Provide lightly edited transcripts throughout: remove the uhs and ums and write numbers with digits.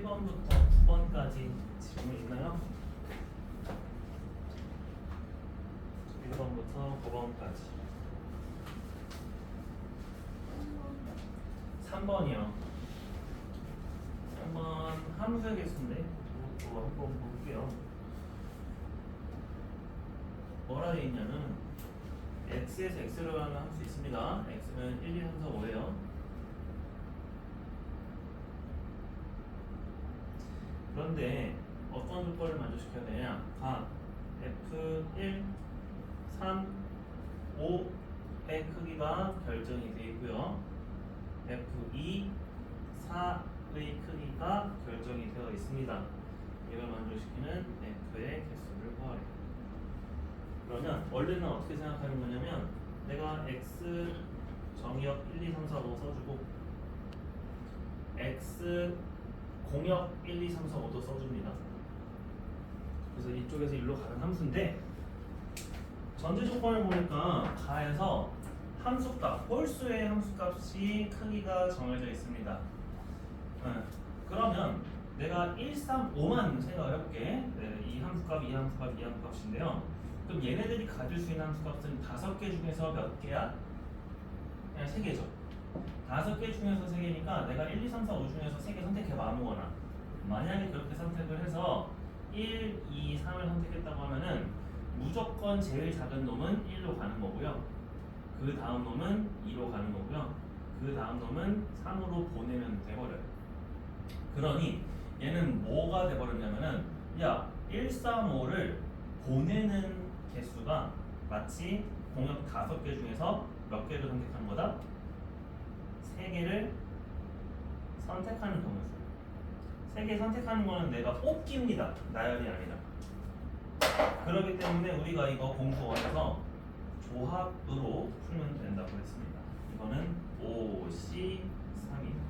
1번부터 9번까지 질문 있나요? 1번부터 9번까지 3번이요. 3번 함수의 개수인데 이것도 한번 볼게요. 뭐라 되어 있냐면 x에서 x로 가는 함수 있습니다. x는 1, 2, 3, 4, 5예요. 그런데 어떤 조건을 만족시켜야 되냐? 각 f1, 3, 5의 크기가 결정이 되어 있고요. f2, 4의 크기가 결정이 되어 있습니다. 이걸 만족시키는 f의 개수를 구하래요. 그러면 원래는 어떻게 생각하는 거냐면 내가 x 정의역 1, 2, 3, 4, 5 써주고 x 공역 1, 2, 3, 4, 5도 써줍니다. 그래서 이쪽에서 일로 가는 함수인데 전제 조건을 보니까 가에서 함수값, 홀수의 함수값이 크기가 정해져 있습니다. 그러면 내가 1, 3, 5만 생각을 해볼게. 이 함수값, 이 함수값, 이 함수값인데요. 그럼 얘네들이 가질 수 있는 함수값은 5개 중에서 몇 개야? 그냥 3개죠. 5개 중에서 3개니까 내가 1, 2, 3, 4, 5 중에서 3개 선택해봐. 아무거나. 만약에 그렇게 선택을 해서 1, 2, 3을 선택했다고 하면은 무조건 제일 작은 놈은 1로 가는 거고요. 그 다음 놈은 2로 가는 거고요. 그 다음 놈은 3으로 보내면 돼버려요. 그러니 얘는 뭐가 돼버렸냐면은 야 1, 3, 5를 보내는 개수가 마치 공역 5개 중에서 몇 개를 선택하는 거다? 3개를 선택하는 경우였어요. 3개 선택하는 거는 내가 뽑기입니다. 나열이 아니라. 그렇기 때문에 우리가 이거 공부원에서 조합으로 풀면 된다고 했습니다. 이거는 5C3입니다.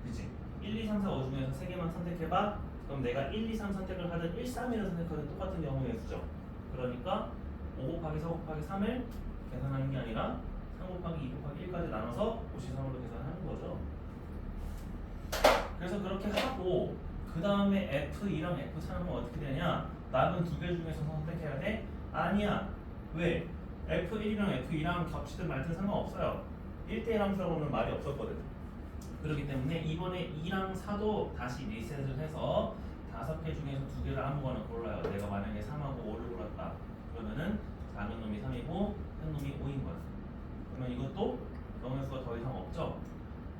그치? 1, 2, 3, 4, 5 중에서 3개만 선택해봐. 그럼 내가 1, 2, 3 선택을 하든 1, 3을 선택하든 똑같은 경우의 수죠. 그러니까 5 곱하기 4 곱하기 3을 계산하는 게 아니라 3 곱하기 2 곱하기 1까지 나눠서 5C3으로 계산하는 거죠. 그래서 그렇게 하고 그 다음에 F2랑 F3은 어떻게 되냐? 남은 2개 중에서 선택해야 돼? 아니야. 왜? F1이랑 F2랑 겹치든 말든 상관없어요. 1대1 함수라고는 말이 없었거든. 그렇기 때문에 이번에 2랑 4도 다시 리셋을 해서 5개 중에서 2개를 아무거나 골라요. 내가 만약에 3하고 5를 골랐다. 그러면은 작은 놈이 3이고 큰 놈이 5인 거야. 그러면 이것도 영역수가 더 이상 없죠.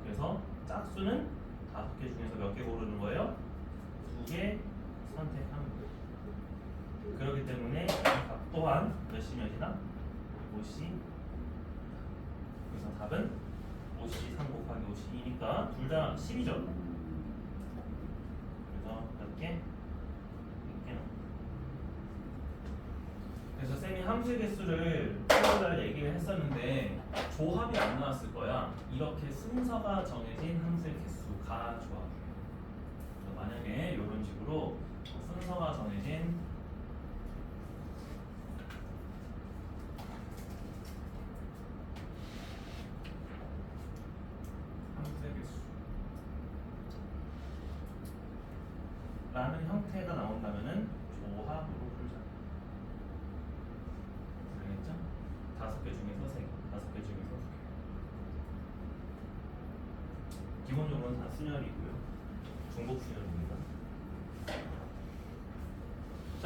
그래서 짝수는 5개 중에서 몇 개 고르는 거예요? 2개 선택하는 거예요. 그렇기 때문에 이 값 또한 몇이 몇이다? 5C. 그래서 답은 5C 3 곱하기 5C 2니까 둘 다 10이죠. 그래서 몇 개? 100개. 그래서 쌤이 함수의 개수를 풀어달 얘기를 했었는데 조합이 안 나왔을 거야. 이렇게 순서가 정해진 함수의 개수가 조합이에요. 만약에 이런 식으로 순서가 정해진 함수의 개수 라는 형태가 나온다면은 조합으로 풀자. 알겠죠? 5개 중에서 3개, 5개 중에서 2개. 기본적으로는 다 순열이고요. 중복 순열입니다. 자,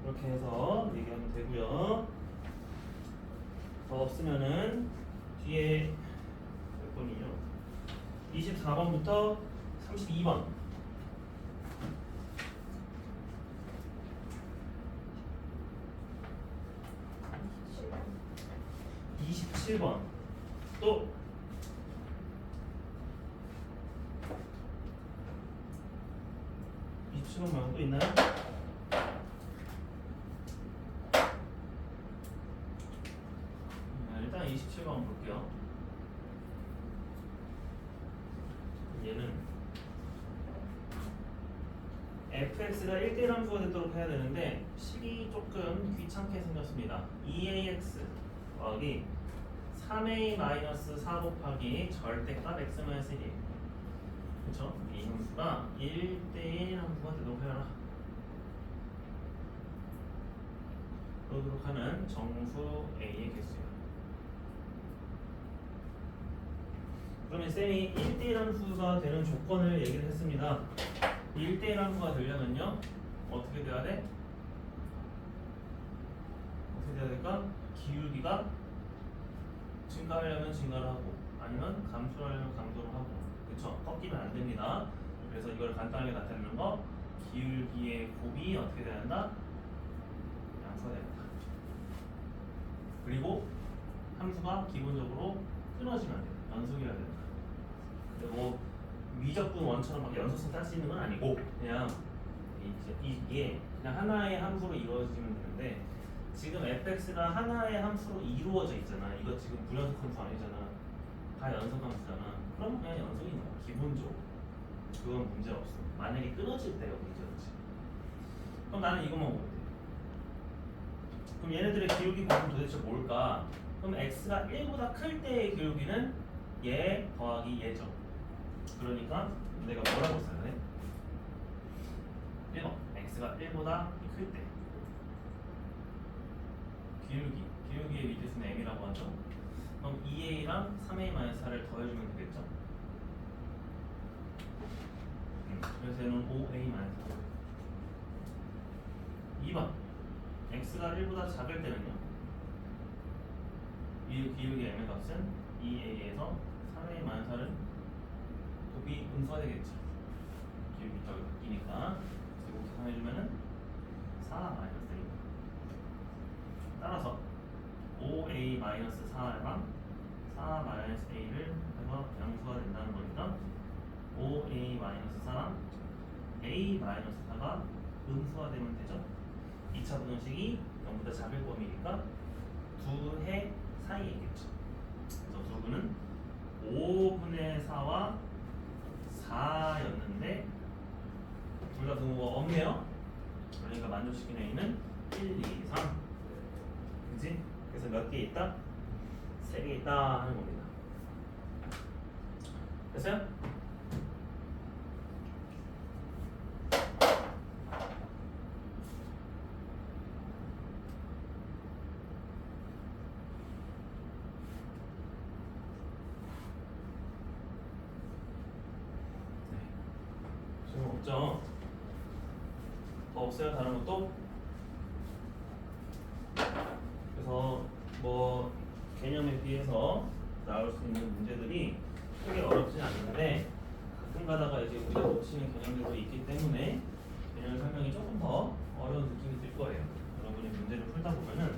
이렇게 해서 얘기하면 되고요. 더 없으면은 뒤에 몇 번이요? 24번부터 32번. 27번. 또 27번 말고 또 있나요? 일단 27번 볼게요. 얘는 fx가 1대1 함수가 되도록 해야 되는데 식이 조금 귀찮게 생겼습니다. 2ax 더하기 3a-4 곱하기 절대값 x-1이에요. 그쵸? 이 함수가 1대1 함수가 되도록 하여라. 그러도록 하는 정수 A의 개수야. 그러면 쌤이 1대1 함수가 되는 조건을 얘기를 했습니다. 1대1 함수가 되려면요 어떻게 돼야 돼? 어떻게 돼야 될까? 기울기가 증가하려면 증가를 하고 아니면 감소하려면 감소를 하고 그쵸? 꺾이면 안 됩니다. 그래서 이걸 간단하게 나타내는 거 기울기의 곱이 어떻게 돼야 한다? 양수가 됩니다. 그리고 함수가 기본적으로 끊어지면 안 돼요. 연속이어야 된다. 근데 뭐 미적분 원처럼 막 연속성 짤 수 있는 건 아니고 그냥 이게 그냥 하나의 함수로 이루어지면 되는데 지금 fx가 하나의 함수로 이루어져 있잖아. 이거 지금 불연속 함수 아니잖아. 다 연속 함수잖아. 그럼 그냥 연속인 거야. 기본적으로. 그건 문제 없어. 만약에 끊어질 때가 문제였지. 그럼 나는 이것만 보면 돼. 그럼 얘네들의 기울기 곱은 도대체 뭘까? 그럼 x가 1보다 클 때의 기울기는 얘 더하기 얘죠. 그러니까 내가 뭐라고 써야 돼? 1번 x가 1보다 클 때 기울기의 미지수는 m이라고 하죠. 그럼 2a랑 3a-4를 더해주면 되겠죠. 그래서 얘는 5a-4. 2번 x가 1보다 작을 때는요 이 기울기 m의 값은 2a에서 3a-4는 곱이 음수화되겠죠. 기울기 값이 바뀌니까 그리고 계산해주면은 4-a. 따라서 5a-4랑 4-a를 해서 양수가 된다는 거니까 5a-4랑 a-4가 음수가 되면 되죠. 2차 분형식이 0보다 작을 범위니까 두 해 사이이겠죠. 그래서 두부는 5분의 4와 4였는데 둘 다 등호가 없네요. 그러니까 만족시키는 A는 1, 2, 3 그치? 그래서 몇 개 있다? 3개 있다 하는 겁니다. 됐어요? 질문 없죠? 더 없어요? 다른 것도? 그래서 뭐 개념에 비해서 나올 수 있는 문제들이 크게 어렵진 않는데 가끔 가다가 이제 우리가 놓치는 개념들도 있기 때문에 개념 설명이 조금 더 어려운 느낌이 들 거예요. 여러분이 문제를 풀다 보면은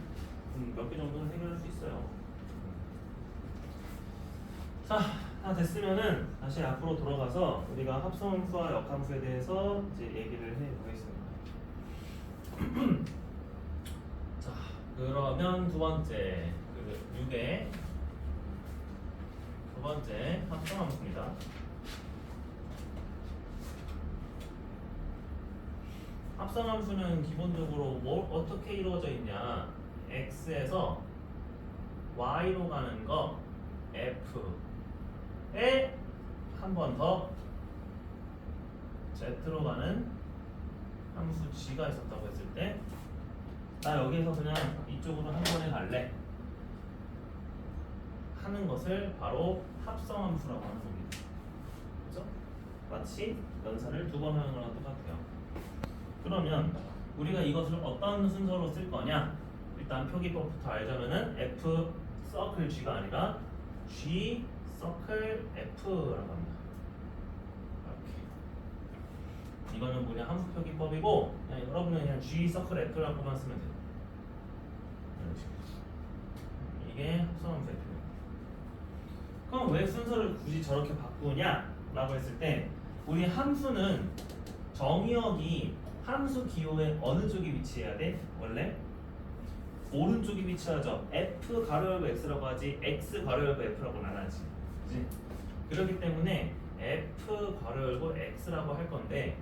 몇 개 정도는 해결할 수 있어요. 자, 다 됐으면은 다시 앞으로 돌아가서 우리가 합성함수와 역함수에 대해서 이제 얘기를 해보겠습니다. 자, 그러면 두 번째 그 6의 두 번째 합성함수입니다. 합성함수는 기본적으로 어떻게 이루어져 있냐? x에서 y로 가는 거 f에 한 번 더 z로 가는 함수 g가 있었다고 했을 때 나 여기에서 그냥 이쪽으로 한 번에 갈래 하는 것을 바로 합성함수라고 하는 겁니다. 그죠? 마치 연산을 두 번 하는 거랑 똑같아요. 그러면 우리가 이것을 어떤 순서로 쓸 거냐? 일단 표기법부터 알자면은 f 서클 g가 아니라 g 서클 f라고 합니다. 이렇게. 이거는 뭐냐 함수 표기법이고 그냥 여러분은 그냥 g 서클 f라고만 쓰면 돼요. 이게 합성함수의 표현. 그럼 왜 순서를 굳이 저렇게 바꾸냐? 라고 했을 때 우리 함수는 정의역이 함수 기호의 어느 쪽에 위치해야 돼? 원래? 오른쪽에 위치하죠. f 가로 열고 x라고 하지 x 가로 열고 f라고는 안 하지. 그치? 그렇기 때문에 f 가로 열고 x라고 할 건데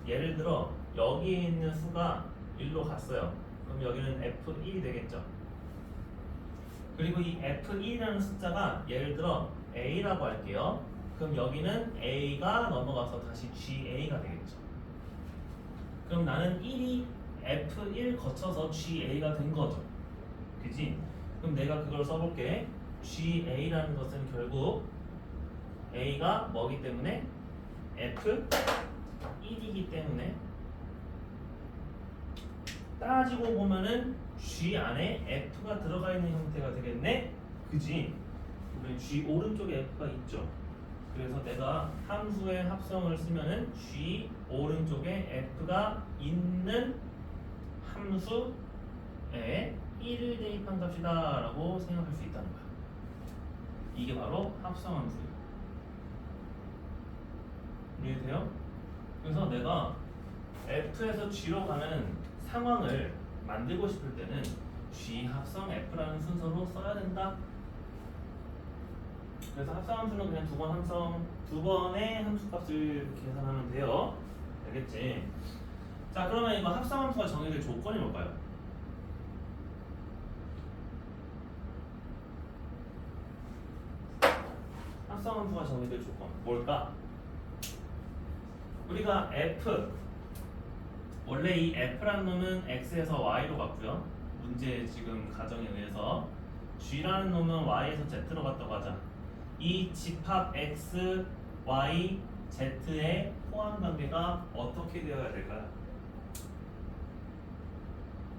예를 들어 여기에 있는 수가 1로 갔어요. 그럼 여기는 f1이 되겠죠. 그리고 이 f1이라는 숫자가 예를 들어 a라고 할게요. 그럼 여기는 A가 넘어가서 다시 GA가 되겠죠. 그럼 나는 1이 F1 거쳐서 GA가 된 거죠. 그지? 그럼 내가 그걸 써볼게. GA라는 것은 결국 A가 뭐기 때문에 F1이기 때문에 따지고 보면은 G 안에 F가 들어가 있는 형태가 되겠네? 그지? 우리 G 오른쪽에 F가 있죠. 그래서 내가 함수의 합성을 쓰면은 G 오른쪽에 F가 있는 함수에 1을 대입한 값이다 라고 생각할 수 있다는 거야. 이게 바로 합성함수예요. 이해돼요? 그래서 내가 F에서 G로 가는 상황을 만들고 싶을 때는 G 합성 F라는 순서로 써야 된다. 그래서 합성함수는 그냥 두 번의 함수값을 계산하면 돼요. 알겠지? 자, 그러면 이거 합성함수가 정의될 조건이 뭘까요? 합성함수가 정의될 조건 뭘까? 우리가 F 원래 이 F라는 놈은 X에서 Y로 갔고요. 문제 지금 가정에 의해서 G라는 놈은 Y에서 Z로 갔다고 하자. 이 집합 X, Y, Z의 포함 관계가 어떻게 되어야 될까요?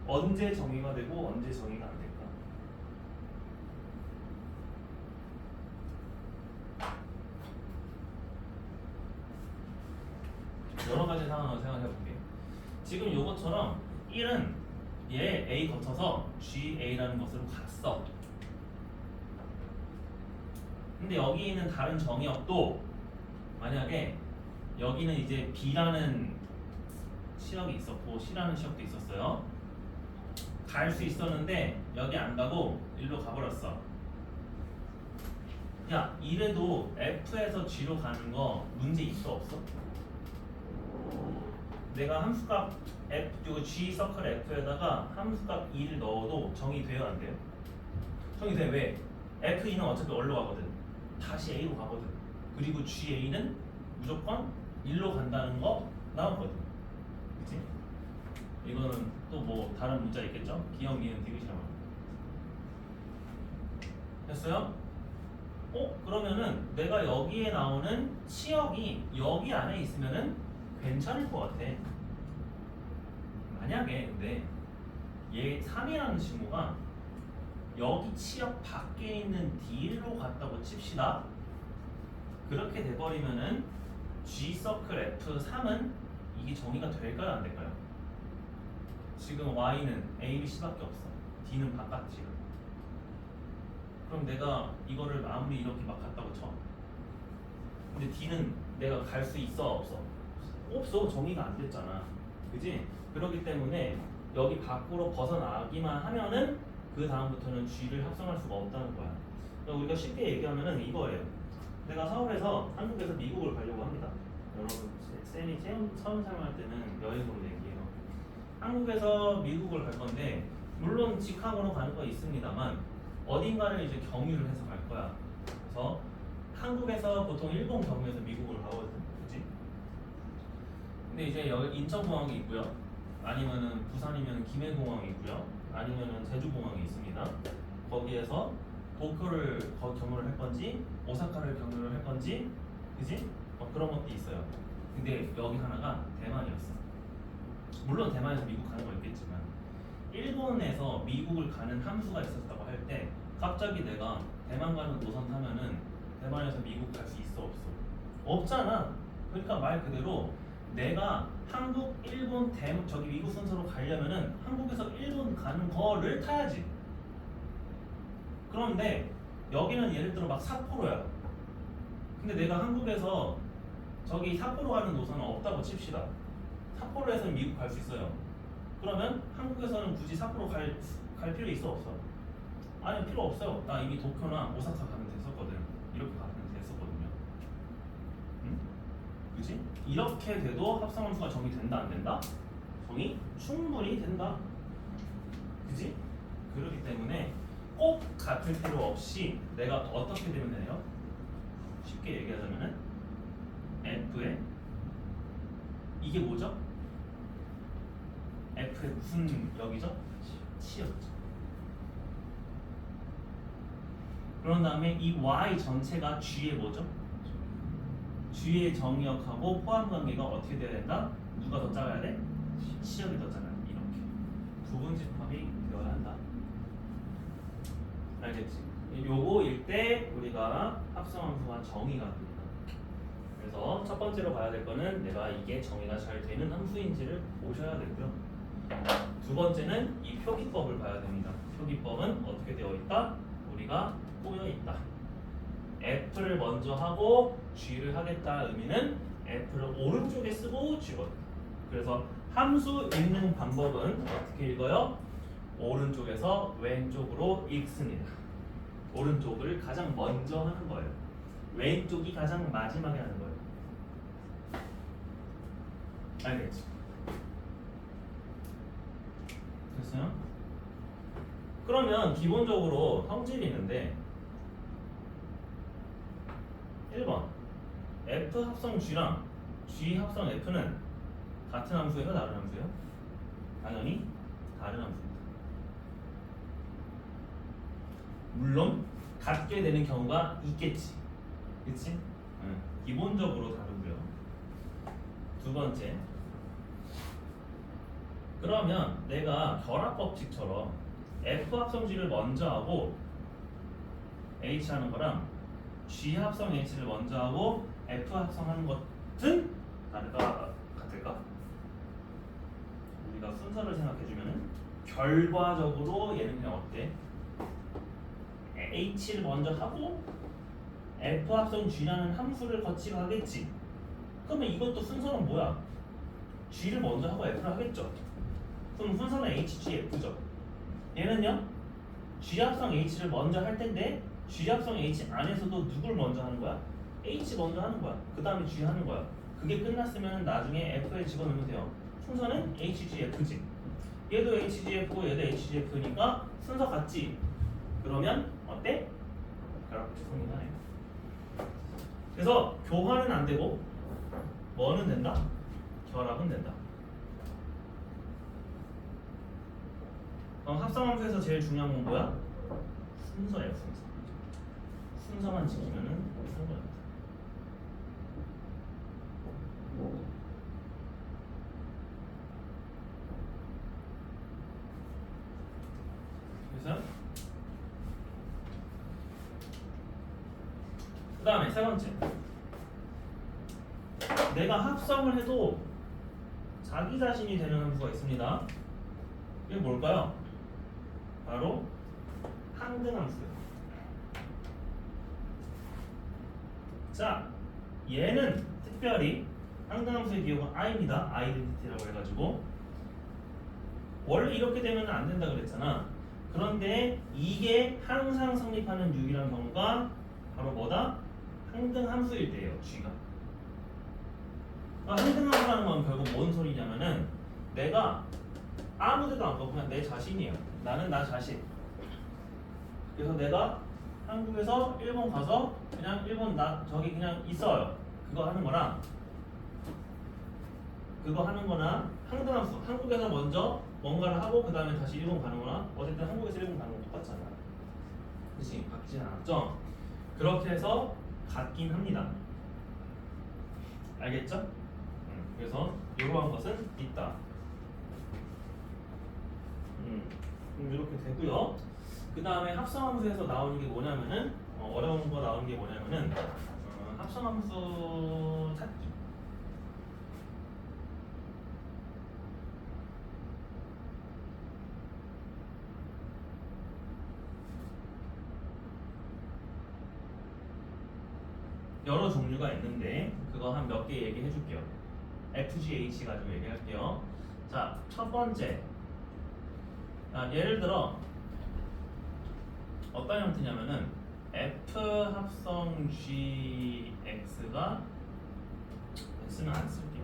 언제 정의가 되고 언제 정의가 안 될까? 여러 가지 상황을 생각해 볼게요. 지금 요것처럼 1은 얘 A 거쳐서 GA라는 것으로 갔어. 근데 여기 있는 다른 정의역도 만약에 여기는 이제 B라는 시역이 있었고 C라는 시역도 있었어요. 갈 수 있었는데 여기 안 가고 일로 가버렸어. 야, 이래도 F에서 G로 가는 거 문제 있어 없어? 내가 함수값 F, 요 G 서클 F에다가 함수값 2를 넣어도 정의돼요 안 돼요? 정의돼. 왜? F2는 어차피 어디로 가거든? 다시 A로 가거든. 그리고 GA는 무조건 1로 간다는 거 나오거든. 그치? 이거는 또 뭐 다른 문자 있겠죠? 기억니은 디귿이라고. 됐어요? 그러면은 내가 여기에 나오는 치역이 여기 안에 있으면은 괜찮을 것 같아. 만약에 근데 얘 3이라는 친구가 여기 치역 밖에 있는 D로 갔다고 칩시다. 그렇게 돼버리면은 G 서클 F3은 이게 정의가 될까요 안 될까요? 지금 Y는 A, B, C밖에 없어. D는 바깥이야. 그럼 내가 이거를 아무리 이렇게 막 갔다고 쳐. 근데 D는 내가 갈 수 있어 없어? 없어. 정의가 안 됐잖아. 그지? 그렇기 때문에 여기 밖으로 벗어나기만 하면은 그 다음부터는 G를 합성할 수가 없다는 거야. 그러니까 우리가 쉽게 얘기하면은 이거예요. 내가 서울에서 한국에서 미국을 가려고 합니다. 여러분 쌤이 처음 생활할 때는 여행으로 얘기해요. 한국에서 미국을 갈 건데 물론 직항으로 가는 거 있습니다만 어딘가를 이제 경유를 해서 갈 거야. 그래서 한국에서 보통 일본 경유해서 미국을 가거든. 그치? 근데 이제 여기 인천공항이 있고요. 아니면은 부산이면 김해공항이 있고요. 아니면은 제주공항이 있습니다. 거기에서 도쿄를 경유를 할 건지 오사카를 경유를 할 건지 그지? 그런 것도 있어요. 근데 여기 하나가 대만이었어. 물론 대만에서 미국 가는 거 있겠지만 일본에서 미국을 가는 함수가 있었다고 할 때 갑자기 내가 대만 가는 노선 타면은 대만에서 미국 갈 수 있어 없어? 없잖아. 그러니까 말 그대로 내가 한국, 일본, 저기 미국 순서로 가려면은 한국에서 일본 가는 거를 타야지. 그런데 여기는 예를 들어 막 삿포로야. 근데 내가 한국에서 저기 삿포로 가는 노선은 없다고 칩시다. 삿포로에서는 미국 갈 수 있어요. 그러면 한국에서는 굳이 삿포로 갈 필요 있어 없어? 아니 필요 없어요. 나 이미 도쿄나 오사카 가면 됐었거든. 이렇게 가면 됐었거든요. 응? 그치? 이렇게 돼도 합성함수가 정의된다 안 된다? 정의 충분히 된다. 그치? 그렇기 때문에 꼭 같을 필요 없이 내가 어떻게 되면 되네요? 쉽게 얘기하자면은 F에 이게 뭐죠? F의 무슨 역이죠? 치역이죠. 그런 다음에 이 Y 전체가 G의 뭐죠? G의 정의역하고 포함 관계가 어떻게 돼야 된다? 누가 더 작아야 돼? 치역이 더 작아야 돼. 이렇게 부분집합이 되어야 한다. 알겠지? 요거일 때 우리가 합성함수가 정의가 됩니다. 그래서 첫 번째로 봐야 될 거는 내가 이게 정의가 잘 되는 함수인지를 보셔야 되고요. 두 번째는 이 표기법을 봐야 됩니다. 표기법은 어떻게 되어 있다? 우리가 꼬여 있다. F를 먼저 하고 G를 하겠다 의미는 F를 오른쪽에 쓰고 G거든. 그래서 함수 읽는 방법은 어떻게 읽어요? 오른쪽에서 왼쪽으로 읽습니다. 오른쪽을 가장 먼저 하는 거예요. 왼쪽이 가장 마지막에 하는 거예요. 알겠지? 됐어요? 그러면 기본적으로 성질이 있는데 1번 F 합성 G랑 G 합성 F는 같은 함수예요? 다른 함수예요? 당연히 다른 함수입니다. 물론 같게 되는 경우가 있겠지. 그치? 응. 기본적으로 다르고요. 두 번째, 그러면 내가 결합 법칙처럼 F 합성 G를 먼저 하고 H 하는 거랑 G 합성 H를 먼저 하고 F 합성하는 것은 다를까? 같을까? 우리가 순서를 생각해주면 결과적으로 얘는 그냥 어때? H를 먼저 하고 F 합성 G라는 함수를 거치고 하겠지. 그러면 이것도 순서는 뭐야? G를 먼저 하고 F를 하겠죠. 그럼 순서는 H, G, F죠. 얘는요? G 합성 H를 먼저 할 텐데 G 합성 H 안에서도 누굴 먼저 하는 거야? H 먼저 하는 거야. 그 다음에 G 하는 거야. 그게 끝났으면 나중에 F에 집어넣으면 돼요. 순서는 H, G, F지. 얘도 H, G, F고 얘도 H, G, F니까 순서 같지? 그러면 어때? 결합법칙 성립하네. 그래서 교환은 안 되고 뭐는 된다? 결합은 된다. 그럼 합성함수에서 제일 중요한 건 뭐야? 순서예요, 순서. 순서만 지키면은 상관없다. 그래서 그 다음에 세 번째, 내가 합성을 해도 자기 자신이 되는 함수가 있습니다. 이게 뭘까요? 바로 항등함수예요. 자, 얘는 특별히 항등함수의 기호가 i입니다. 아이덴티티라고 해가지고 원래 이렇게 되면 안 된다 그랬잖아. 그런데 이게 항상 성립하는 유일한 경우가 바로 뭐다? 항등함수일 때예요. G가. 항등함수라는 건 결국 뭔 소리냐면은 내가 아무데도 안 가고 그냥 내 자신이야. 나는 나 자신. 그래서 내가 한국에서 일본 가서 그냥 일본 나 저기 그냥 있어요. 그거 하는 거랑 항등함수. 한국에서 먼저 뭔가를 하고 그 다음에 다시 일본 가는 거나 어쨌든 한국에서 일본 가는 건 똑같잖아. 그치? 바뀌진 않았죠? 그렇게 해서 같긴 합니다. 알겠죠? 그래서 이러한 것은 있다. 이렇게 되고요. 그 다음에 합성함수에서 나오는 게 뭐냐면은 어려운 거 나오는 게 뭐냐면은 합성함수 찾기. 여러 종류가 있는데 그거 한 몇 개 얘기해 줄게요. FGH 가지고 얘기할게요. 자, 첫 번째. 예를 들어 어떤 형태냐면은 F 합성 GX가 X는 안 쓸게요.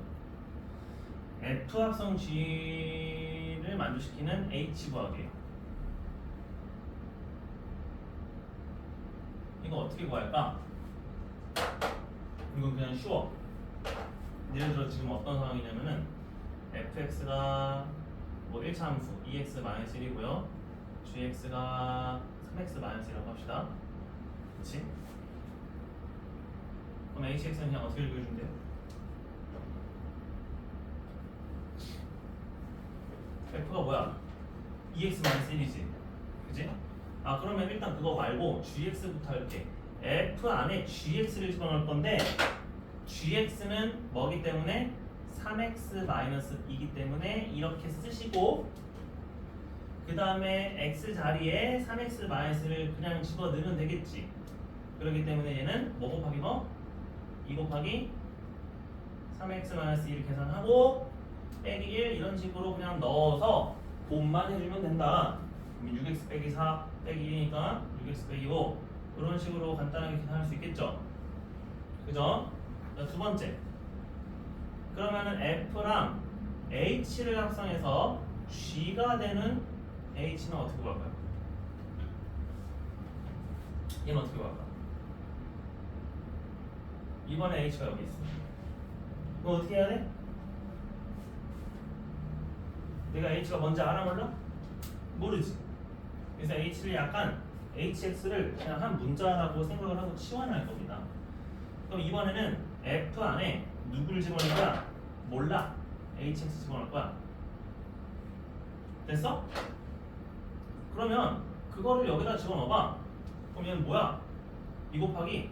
F 합성 G를 만족시키는 H 구하기예요. 이거 어떻게 구할까? 이건 그냥 쉬워. 예를 들어 지금 어떤 상황이냐면은 fx가 뭐 1차 함수 2x-1이고요. gx가 3x-1이라고 합시다. 그렇지? 그럼 hx는 그냥 어떻게 읽어주면 돼요? f가 뭐야? 2x-1이지. 그지? 아 그러면 일단 그거 말고 gx부터 할게. f 안에 gx를 집어넣을 건데 gx는 뭐기 때문에 3x-2이기 때문에 이렇게 쓰시고 그 다음에 x 자리에 3x-를 그냥 집어넣으면 되겠지. 그렇기 때문에 얘는 뭐 곱하기 뭐? 2 곱하기 3x-1을 계산하고 빼기 1 이런 식으로 그냥 넣어서 곱만 해주면 된다. 6x 빼기 4 빼기 1이니까 6x 빼기 5 이런 식으로 간단하게 계산할 수 있겠죠. 그죠? 자, 두 번째. 그러면은 f랑 h를 합성해서 g가 되는 h는 어떻게 구할까요? 얘는 어떻게 구할까? 이번에 h가 여기 있어. 그럼 어떻게 해야 돼? 내가 h가 뭔지 알아 몰라? 모르지. 그래서 h를 약간 hx를 그냥 한 문자라고 생각을 하고 치환할 겁니다. 그럼 이번에는 f 안에 누구를 집어넣을 거야? 몰라. hx 집어넣을 거야. 됐어? 그러면 그거를 여기다 집어넣어봐. 그럼 얘는 뭐야? 2 곱하기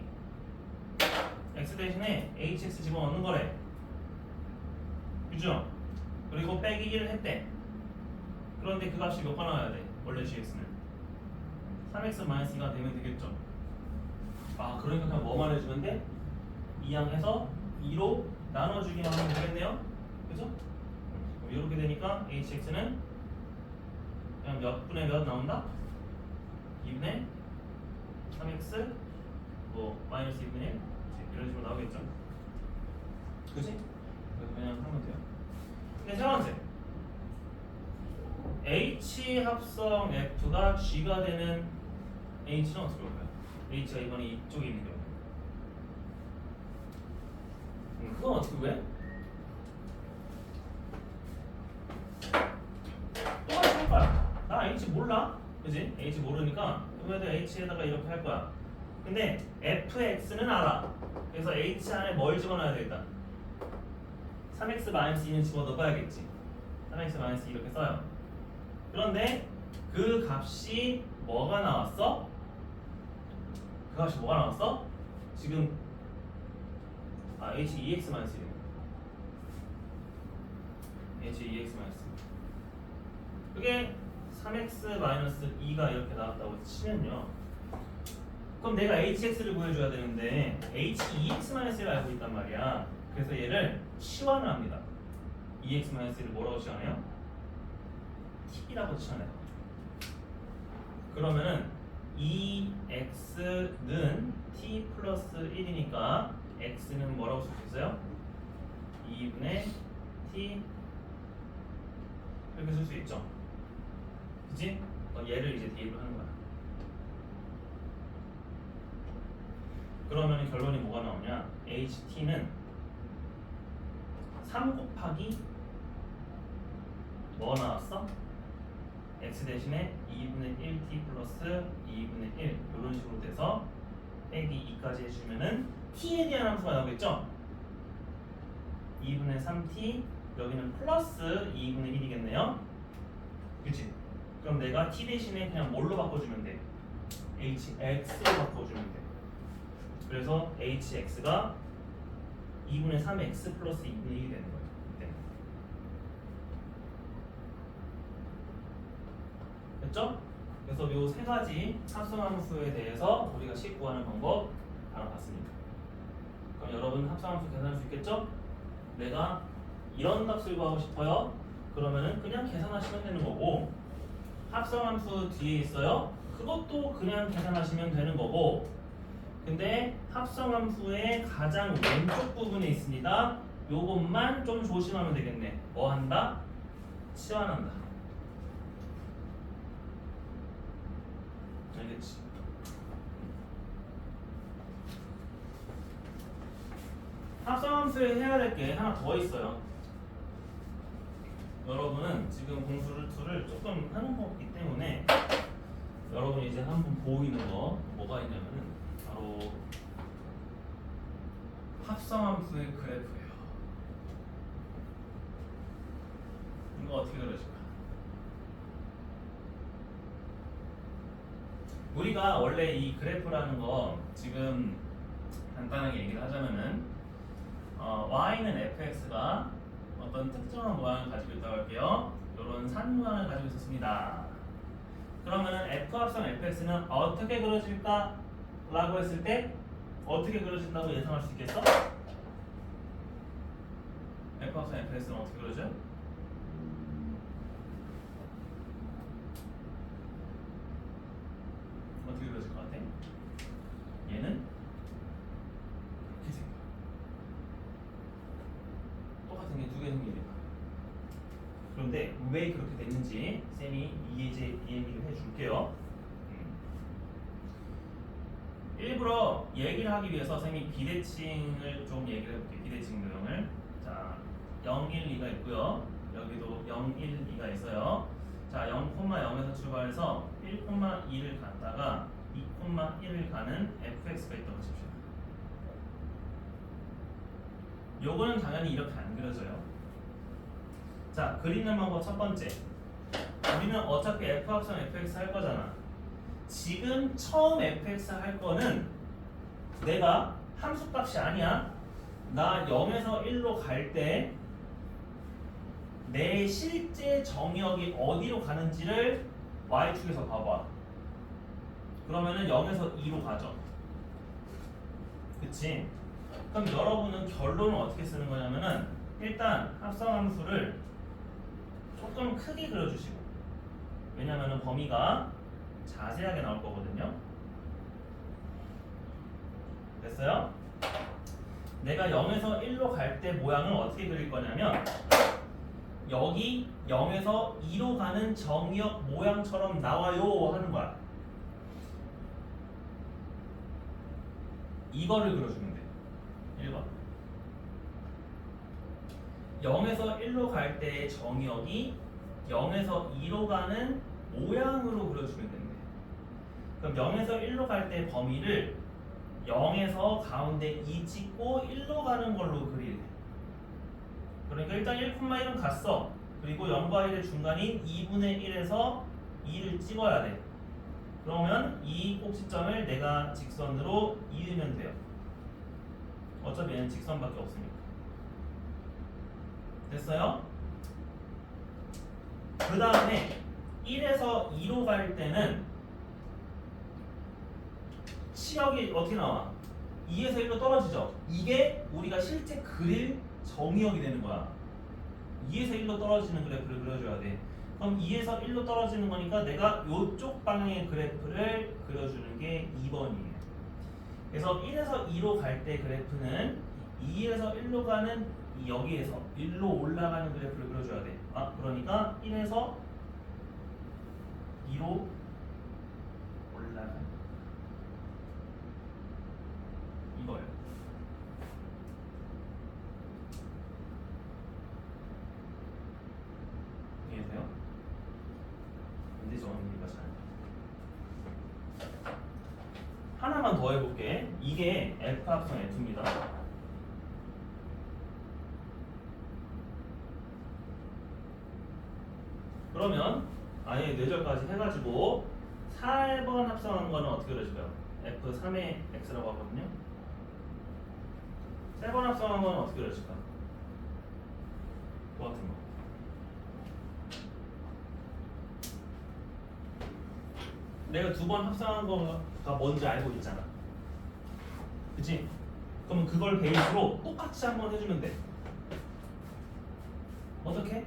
x 대신에 hx 집어넣는 거래. 그죠? 그리고 빼기 1을 했대. 그런데 그 값이 몇 번 나와야 돼? 원래 gx는 3x-2가 되면 되겠죠. 아 그러니까 그냥 뭐만 해주면 돼? 2항해서 2로 나눠주기만 하면 되겠네요. 그죠? 이렇게 되니까 hx는 그냥 몇 분의 몇 나온다? 2분의 3x 뭐 마이너스 2분의 1 이런 식으로 나오겠죠. 그지? 그래서 그냥 하면 돼요. 근데 세 번째 h 합성 f가 g가 되는 h는 어떻게 볼까요? h가 이번에 이쪽에 있는 경우 그건 어떻게 왜? 똑같이 할 거야. 나 h 몰라. 그지? h 모르니까 그래도 h에다가 이렇게 할 거야. 근데 fx는 알아. 그래서 h 안에 뭘 집어넣어야 되겠다. 3x-2는 집어넣어야겠지. 3x-2 이렇게 써요. 그런데 그 값이 뭐가 나왔어? 그 값이 뭐가 나왔어? 지금 h2x-1 h2x-1 그게 3x-2가 이렇게 나왔다고 치면요. 그럼 내가 hx를 구해줘야 되는데 h2x-1을 알고 있단 말이야. 그래서 얘를 치환을 합니다. 2x-1을 뭐라고 치환해요? t라고 치환해요. 그러면은 2x는 t 플러스 1이니까 x는 뭐라고 쓸 수 있어요? 2분의 t 이렇게 쓸 수 있죠. 그치? 얘를 이제 대입을 하는 거야. 그러면 결론이 뭐가 나오냐? ht는 3 곱하기 뭐 나왔어? x 대신에 2분의 1t 플러스 2분의 1 이런 식으로 돼서 빼기 2까지 해주면은 t에 대한 함수가 나오겠죠? 2분의 3t 여기는 플러스 2분의 1이겠네요. 그치? 그럼 내가 t 대신에 그냥 뭘로 바꿔주면 돼? hx로 바꿔주면 돼. 그래서 hx가 2분의 3x 플러스 2분의 1이 되는 거예요. 됐죠? 그래서 이 세 가지 합성함수에 대해서 우리가 식 구하는 방법 알아봤습니다. 그럼 여러분 합성함수 계산할 수 있겠죠? 내가 이런 값을 구하고 싶어요. 그러면은 그냥 계산하시면 되는 거고 합성함수 뒤에 있어요. 그것도 그냥 계산하시면 되는 거고 근데 합성함수의 가장 왼쪽 부분에 있습니다. 요것만 좀 조심하면 되겠네. 뭐 한다? 치환한다. 알겠지? 합성함수에 해야 될 게 하나 더 있어요. 여러분은 지금 공수를 툴을 조금 하는 거기 때문에 여러분이 이제 한번 보이는 거 뭐가 있냐면은 바로 합성함수의 그래프예요. 이거 어떻게 그려질까? 우리가 원래 이 그래프라는 거 지금 간단하게 얘기를 하자면은 y는 fx가 어떤 특정한 모양을 가지고 있다고 할게요. 이런 산 모양을 가지고 있었습니다. 그러면은 f 합성 fx는 어떻게 그려질까? 라고 했을 때 어떻게 그려진다고 예상할 수 있겠어? f 합성 fx는 어떻게 그려져요? 어떻게 그려질 것 같아? 얘는 이렇게 생겨. 똑같은 게 두 개 생기니까. 그런데 왜 그렇게 됐는지 쌤이 이제 얘기를 해줄게요. 일부러 얘기를 하기 위해서 쌤이 비대칭을 좀 얘기를 해볼게요. 비대칭 도형을. 자, 0, 1, 2가 있고요. 여기도 0, 1, 2가 있어요. 자, 0,0에서 출발해서 1,2를 갔다가 2,1을 가는 fx가 있다고 하십시오. 요거는 당연히 이렇게 안 그려져요. 자, 그리는 방법 첫 번째. 우리는 어차피 f 합성 fx 할 거잖아. 지금 처음 fx 할 거는 내가 함수값이 아니야. 나 0에서 1로 갈 때 내 실제 정역이 어디로 가는지를 y축에서 봐봐. 그러면은 0에서 2로 가죠. 그치? 그럼 여러분은 결론을 어떻게 쓰는 거냐면은 일단 합성함수를 조금 크게 그려주시고, 왜냐면은 범위가 자세하게 나올 거거든요. 됐어요? 내가 0에서 1로 갈 때 모양을 어떻게 그릴 거냐면 여기 0에서 2로 가는 정역 모양처럼 나와요 하는 거야. 이거를 그려주면 돼. 1번 0에서 1로 갈 때의 정역이 0에서 2로 가는 모양으로 그려주면 된대. 그럼 0에서 1로 갈 때 범위를 0에서 가운데 2 찍고 1로 가는 걸로 그리래. 그러니까 일단 1,1은 갔어. 그리고 0과 1의 중간인 2분의 1에서 2를 찍어야 돼. 그러면 이 꼭지점을 내가 직선으로 이으면 돼요. 어차피 얘는 직선밖에 없으니까. 됐어요? 그 다음에 1에서 2로 갈 때는 치역이 어떻게 나와? 2에서 1로 떨어지죠? 이게 우리가 실제 그릴 정의역이 되는 거야. 2에서 1로 떨어지는 그래프를 그려줘야 돼. 그럼 2에서 1로 떨어지는 거니까 내가 이쪽 방향의 그래프를 그려주는 게 2번이에요. 그래서 1에서 2로 갈 때 그래프는 2에서 1로 가는 여기에서 1로 올라가는 그래프를 그려줘야 돼. 그러니까 1에서 2로 올라가는 이거예요. 이해되세요? 근데 저는 이해가 잘 하나만 더 해볼게. 이게 F 합성 F입니다. 그러면 아예 뇌절까지 해가지고 4번 합성한 거는 어떻게 그려질까요? F3의 X라고 하거든요. 3번 합성한 거는 어떻게 그려질까? 뭐 같은 거. 내가 2번 합성한 거가 뭔지 알고 있잖아. 그치? 그러면 그걸 베이스로 똑같이 한번 해주면 돼. 어떻게?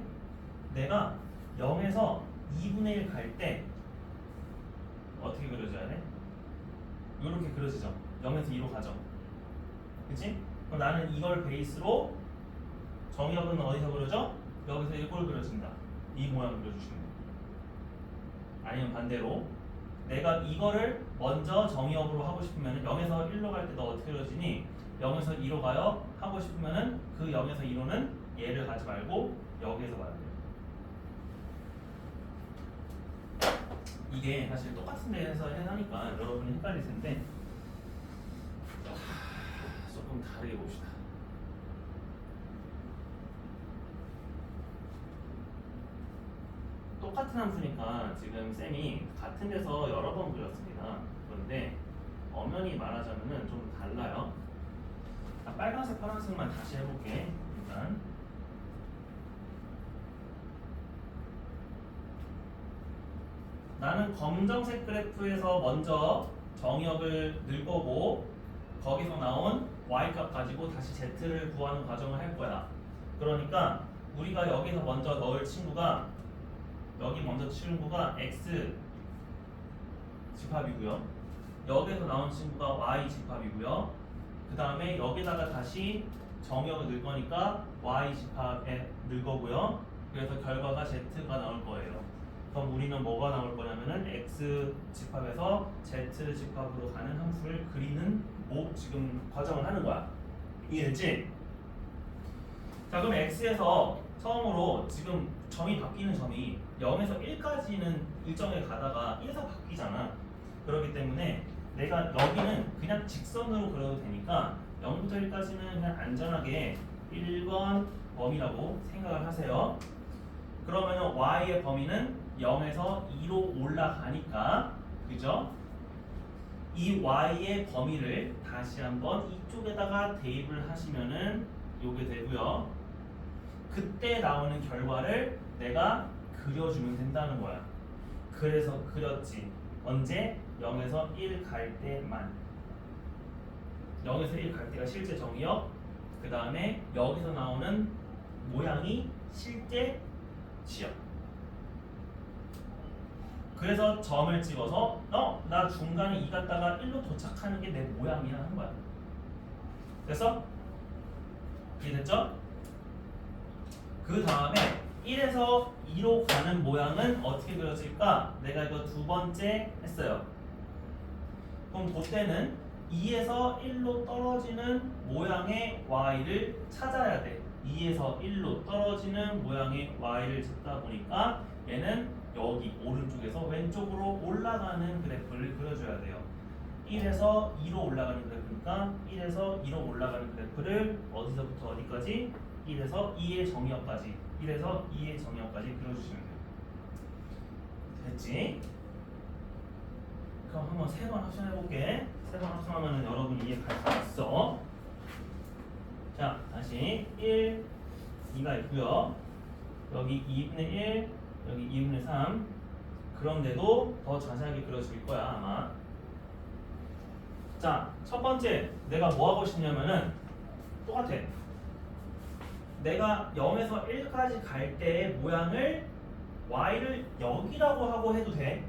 내가 0에서 2분의 1 갈 때 어떻게 그려줘야 돼? 이렇게 그려지죠. 0에서 2로 가죠. 그치? 그럼 나는 이걸 베이스로 정역은 어디서 그려져? 여기서 이걸 그려진다. 이 모양을 그려주시면 돼. 아니면 반대로 내가 이거를 먼저 정의역으로 하고 싶으면 0에서 1로 갈 때 너 어떻게 그려지니? 0에서 2로 가요 하고 싶으면은 그 0에서 2로는 얘를 가지 말고 여기에서 봐야 돼요. 이게 사실 똑같은 데에서 하니까 여러분이 헷갈릴 텐데 조금 다르게 봅시다. 똑같은 함수니까 지금 쌤이 같은 데서 여러 번 그렸습니다. 그런데 엄연히 말하자면은 좀 달라요. 빨간색, 파란색만 다시 해볼게. 일단 나는 검정색 그래프에서 먼저 정의역을 넣을 거고 거기서 나온 y값 가지고 다시 z를 구하는 과정을 할 거야. 그러니까 우리가 여기서 먼저 넣을 친구가 여기 먼저 친구가 x 집합이고요. 여기서 나온 친구가 y 집합이고요. 그 다음에 여기다가 다시 정의역을 넣을 거니까 y 집합에 넣을 거고요. 그래서 결과가 z가 나올 거예요. 그럼 우리는 뭐가 나올 거냐면은 x 집합에서 z 집합으로 가는 함수를 그리는 지금 과정을 하는 거야. 이해됐지? 자, 그럼 x에서 처음으로 지금 점이 바뀌는 점이 0에서 1까지는 일정에 가다가 1에서 바뀌잖아. 그렇기 때문에 내가 여기는 그냥 직선으로 그려도 되니까 0부터 1까지는 그냥 안전하게 1번 범위라고 생각을 하세요. 그러면 y의 범위는 0에서 2로 올라가니까, 그죠? 이 y의 범위를 다시 한번 이쪽에다가 대입을 하시면은 요게 되고요. 그때 나오는 결과를 내가 그려주면 된다는 거야. 그래서 그렸지. 언제? 0에서 1 갈 때만. 0에서 1 갈 때가 실제 정의역. 그 다음에 여기서 나오는 모양이 실제 지역. 그래서 점을 찍어서 나 중간에 2 갔다가 1로 도착하는 게 내 모양이야 하는 거야. 됐어? 이해됐죠? 그 다음에 1에서 2로 가는 모양은 어떻게 그려질까? 내가 이거 두 번째 했어요. 그럼 그때는 2에서 1로 떨어지는 모양의 y를 찾아야 돼. 2에서 1로 떨어지는 모양의 y를 찾다 보니까 얘는 여기 오른쪽에서 왼쪽으로 올라가는 그래프를 그려줘야 돼요. 1에서 2로 올라가는 그래프니까 1에서 2로 올라가는 그래프를 어디서부터 어디까지? 1에서 2의 정의역까지 1에서 2의 정의역까지 그려주시면 돼요. 됐지? 그럼 한번 세 번 합산해볼게. 세 번 합산하면 여러분이 이해 갈 수 있어. 자, 다시 1, 2가 있고요. 여기 2분의 1, 여기 2분의 3. 그런데도 더 자세하게 그려질 거야 아마. 자, 첫 번째 내가 뭐 하고 싶냐면은 똑같아. 내가 0에서 1까지 갈 때의 모양을 y를 여기라고 하고 해도 돼.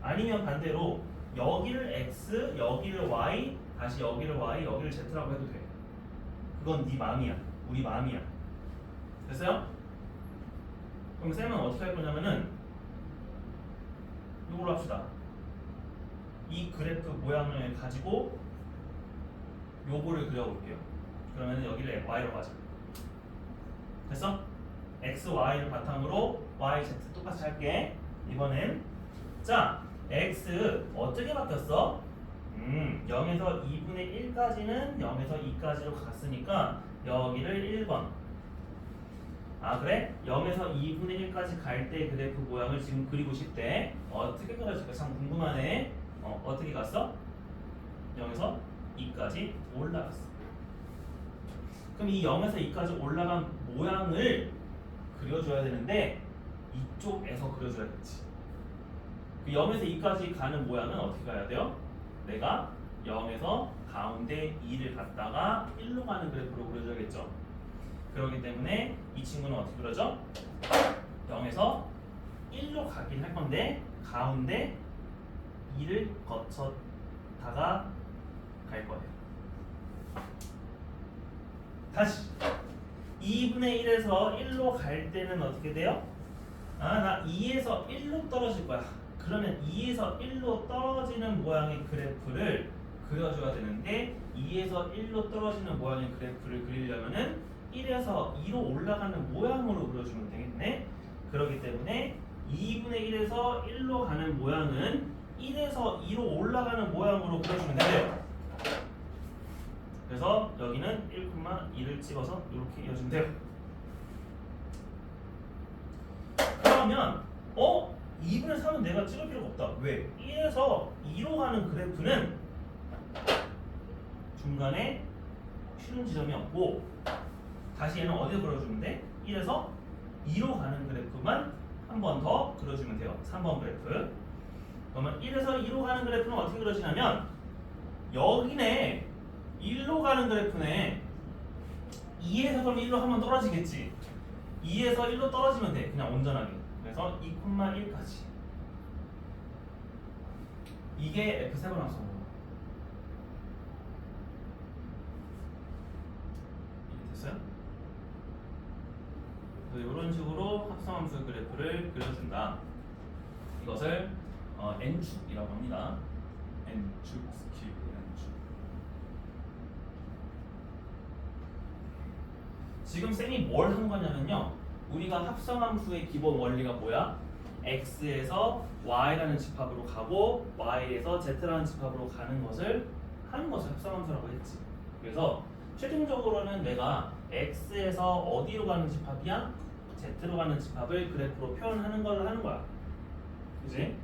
아니면 반대로 여기를 x, 여기를 y, 다시 여기를 y, 여기를 z라고 해도 돼. 그건 네 마음이야. 우리 마음이야. 됐어요? 그럼 쌤은 어떻게 할 거냐면은 이걸로 합시다. 이 그래프 모양을 가지고 요거를 그려볼게요. 그러면 여기를 y로 가자. 됐어? x, y를 바탕으로 y, z 똑같이 할게. 이번엔 자, x 어떻게 바뀌었어? 0에서 2분의 1까지는 0에서 2까지로 갔으니까 여기를 1번. 아 그래? 0에서 2분의 1까지 갈 때 그래프 모양을 지금 그리고 싶대. 어떻게 그려질까 참 궁금하네. 어떻게 갔어? 0에서 2까지 올라갔어. 그럼 이 0에서 2까지 올라간 모양을 그려줘야 되는데 이쪽에서 그려줘야겠지. 그 0에서 2까지 가는 모양은 어떻게 가야 돼요? 내가 0에서 가운데 2를 갖다가 1로 가는 그래프로 그려줘야겠죠. 그렇기 때문에 이 친구는 어떻게 그려져? 0에서 1로 가긴 할 건데 가운데 2를 거쳐다가 갈 거예요. 다시 2분의 1에서 1로 갈 때는 어떻게 돼요? 나 2에서 1로 떨어질 거야. 그러면 2에서 1로 떨어지는 모양의 그래프를 그려줘야 되는데 2에서 1로 떨어지는 모양의 그래프를 그리려면은 1에서 2로 올라가는 모양으로 그려주면 되겠네. 그렇기 때문에 2분의 1에서 1로 가는 모양은 1에서 2로 올라가는 모양으로 그려주면 돼요. 그래서 여기는 1,2를 찍어서 이렇게 이어주면 돼요. 그러면 2분의 3은 내가 찍을 필요가 없다. 왜? 1에서 2로 가는 그래프는 중간에 쉬는 지점이 없고 다시 얘는 어디에 그려주면 돼? 1에서 2로 가는 그래프만 한 번 더 그려주면 돼요. 3번 그래프. 그러면 1에서 2로 가는 그래프는 어떻게 그려지냐면 여기네. 1로 가는 그래프네. 2에서 그럼 1로 한번 떨어지겠지. 2에서 1로 떨어지면 돼. 그냥 온전하게. 그래서 2,1까지. 이게 F7 합성으로. 이게 됐어요? 이런 식으로 합성함수 그래프를 그려준다. 이것을 N축이라고 합니다. N축 스킬 N축. 지금 쌤이 뭘 한 거냐면요. 우리가 합성함수의 기본 원리가 뭐야? X에서 Y라는 집합으로 가고 Y에서 Z라는 집합으로 가는 것을 하는 것을 합성함수라고 했지. 그래서 최종적으로는 내가 X에서 어디로 가는 집합이야? Z로 가는 집합을 그래프로 표현하는 걸 하는 거야. 그지?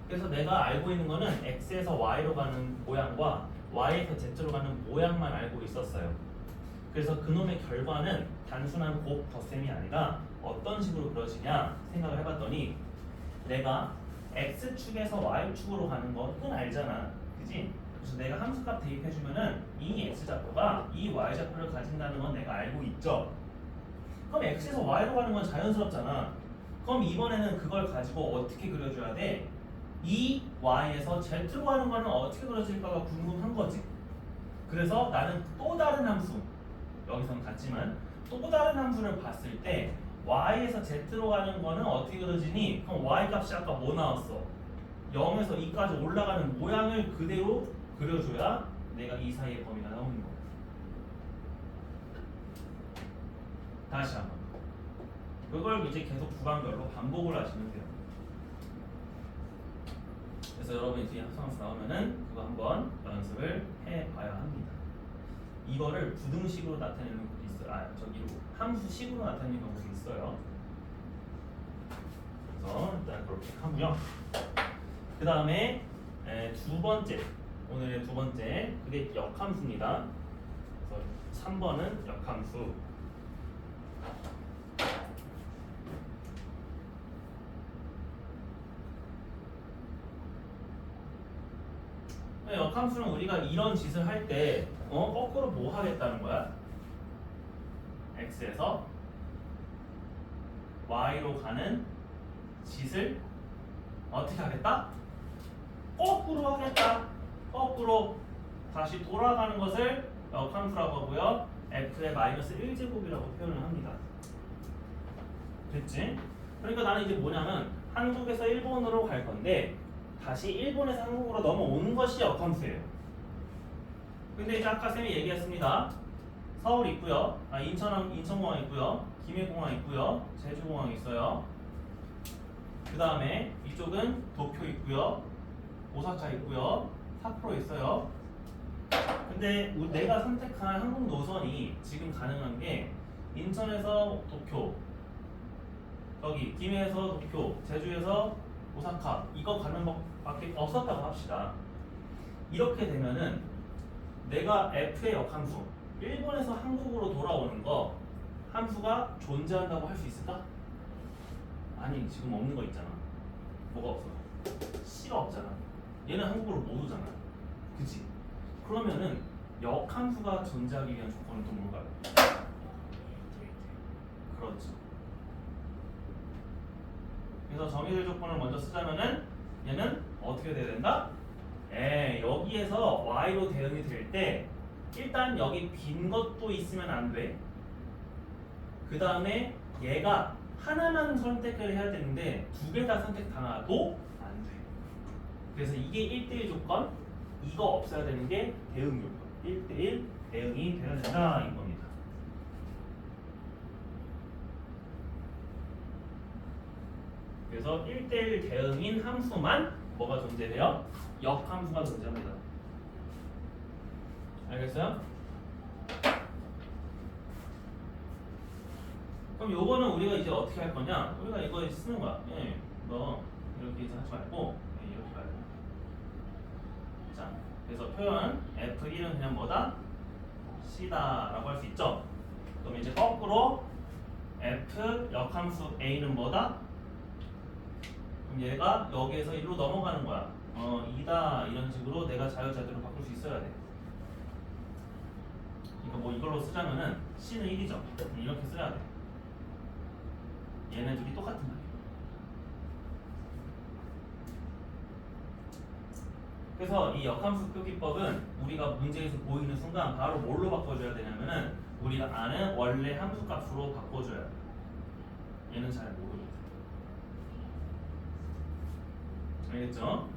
그래서 내가 알고 있는 거는 X에서 Y로 가는 모양과 Y에서 Z로 가는 모양만 알고 있었어요. 그래서 그놈의 결과는 단순한 곱 덧셈이 아니라 어떤 식으로 그려지냐 생각을 해봤더니 내가 X축에서 Y축으로 가는 것은 알잖아. 그지? 그래서 내가 함수값 대입해주면은 이 X좌표가 이 Y좌표를 가진다는 건 내가 알고 있죠. 그럼 X에서 Y로 가는 건 자연스럽잖아. 그럼 이번에는 그걸 가지고 어떻게 그려줘야 돼? 이 Y에서 Z로 가는 거는 어떻게 그려질까가 궁금한 거지. 그래서 나는 또 다른 함수, 여기서는 같지만 또 다른 함수를 봤을 때 Y에서 Z로 가는 거는 어떻게 그려지니? 그럼 Y 값이 아까 뭐 나왔어? 0에서 2까지 올라가는 모양을 그대로 그려줘야 내가 이 사이의 범위가 나오는 거야. 다시 한번. 그걸 이제 계속 구간별로 반복을 하시면 돼요. 그래서 여러분이 뒤에 합성함수 나오면은 그거 한번 연습을 해봐야 합니다. 이거를 부등식으로 나타내는 것도 있어요. 저기로 함수식으로 나타내는 경우도 있어요. 그래서 일단 그렇게 하고요. 그 다음에 두 번째, 오늘의 두 번째, 그게 역함수입니다. 그래서 3번은 역함수. 역함수는 우리가 이런 짓을 할 때 거꾸로 뭐 하겠다는 거야? X에서 Y로 가는 짓을 어떻게 하겠다? 거꾸로 하겠다. 거꾸로 다시 돌아가는 것을 역함수라고 하고요. F의 마이너스 1제곱이라고 표현을 합니다. 됐지? 그러니까 나는 이제 뭐냐면 한국에서 일본으로 갈 건데 다시 일본에서 한국으로 넘어오는 것이 역함수예요. 근데 이제 아까 쌤이 얘기했습니다. 서울 있고요. 인천공항 있고요. 김해공항 있고요. 제주공항 있어요. 그 다음에 이쪽은 도쿄 있고요. 오사카 있고요. 삿포로 있어요. 근데 내가 선택한 한국 노선이 지금 가능한 게 인천에서 도쿄, 여기 김해에서 도쿄, 제주에서 오사카 이거 가는 법밖에 없었다고 합시다. 이렇게 되면은 내가 F의 역함수 일본에서 한국으로 돌아오는 거 함수가 존재한다고 할 수 있을까? 아니 지금 없는 거 있잖아. 뭐가 없어? C가 없잖아. 얘는 한국으로 못 오잖아. 그치? 그러면은 역함수가 존재하기 위한 조건은 또 뭘까요? 그렇죠. 그래서 정의될 조건을 먼저 쓰자면은 얘는 어떻게 돼야 된다? 여기에서 Y로 대응이 될 때 일단 여기 빈 것도 있으면 안 돼. 그 다음에 얘가 하나만 선택을 해야 되는데 두 개 다 선택 당해도 안 돼. 그래서 이게 1대1 조건, 이거 없어야 되는 게 대응 요건. 1대1 대응이 되어야 된다 이 겁니다. 그래서 1대1 대응인 함수만 뭐가 존재해요? 역함수가 존재합니다. 알겠어요? 그럼 요거는 우리가 이제 어떻게 할 거냐? 우리가 이거 쓰는 거야. 예, 너 이렇게 이제 하지 말고 이렇게 말고. 자, 그래서 표현 F1은 그냥 뭐다? C다라고 할 수 있죠. 그럼 이제 거꾸로 F 역함수 A는 뭐다? 그럼 얘가 여기에서 1로 넘어가는 거야. 2다 이런 식으로 내가 자유자재로 바꿀 수 있어야 돼. 그러니까 뭐 이걸로 쓰자면은 C는 1이죠. 이렇게 써야 돼. 얘네 둘이 똑같은 말이에요. 그래서 이 역함수 표기법은 우리가 문제에서 보이는 순간 바로 뭘로 바꿔줘야 되냐면은 우리가 아는 원래 함수값으로 바꿔줘야 돼. 얘는 잘 모르거든. 알겠죠?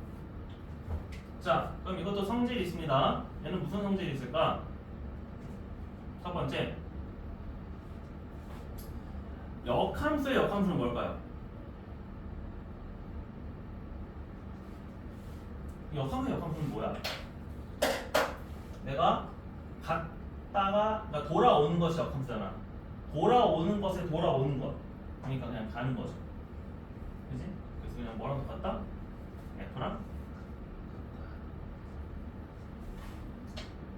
자, 그럼 이것도 성질이 있습니다. 얘는 무슨 성질이 있을까? 첫 번째, 역함수의 역함수는 뭘까요? 역함수의 역함수는 뭐야? 내가 갔다가 그러니까 돌아오는 것이 역함수잖아. 돌아오는 것에 돌아오는 것. 그러니까 그냥 가는 거죠. 그지? 그래서 그냥 뭐랑 똑같다? F랑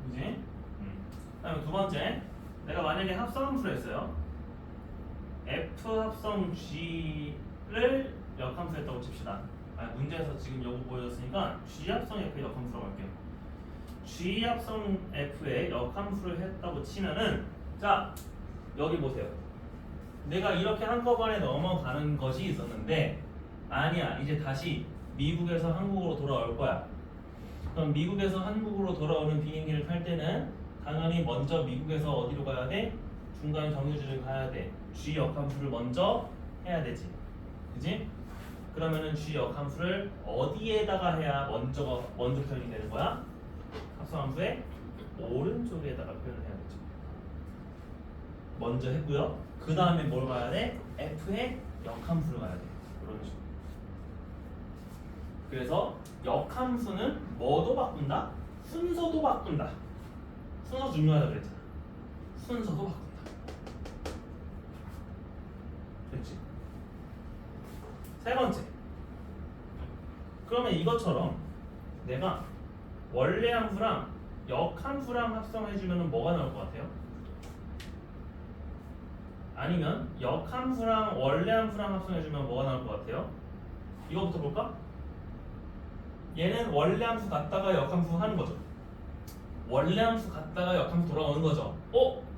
그지? 그다음에 두 번째, 내가 만약에 합성함수를 했어요. F 합성 G를 역함수 했다고 칩시다. 문제에서 지금 요거 보여줬으니까 G 합성 F의 역함수라고 할게요. G 합성 F의 역함수를 했다고 치면은 자, 여기 보세요. 내가 이렇게 한꺼번에 넘어가는 것이 있었는데 아니야, 이제 다시 미국에서 한국으로 돌아올 거야. 그럼 미국에서 한국으로 돌아오는 비행기를 탈 때는 당연히 먼저 미국에서 어디로 가야 돼? 중간 경유지를 가야 돼. G 역함수를 먼저 해야 되지. 그지? 그러면은 G 역함수를 어디에다가 해야 먼저 표현이 되는 거야? 합성함수의 오른쪽에다가 표현을 해야 되죠. 먼저 했고요. 그 다음에 뭘 가야 돼? F의 역함수를 가야 돼. 이런 식으로. 그래서 역함수는 뭐도 바꾼다? 순서도 바꾼다. 순서 중요하다고 그랬잖아. 순서도 바꾼다. 됐지? 세 번째. 그러면 이것처럼 내가 원래 함수랑 역함수랑 합성해주면 뭐가 나올 것 같아요? 아니면 역함수랑 원래 함수랑 합성해주면 뭐가 나올 것 같아요? 이거부터 볼까? 얘는 원래 함수 갔다가 역함수 하는 거죠. 원래 함수 갔다가 역함수 돌아오는 거죠.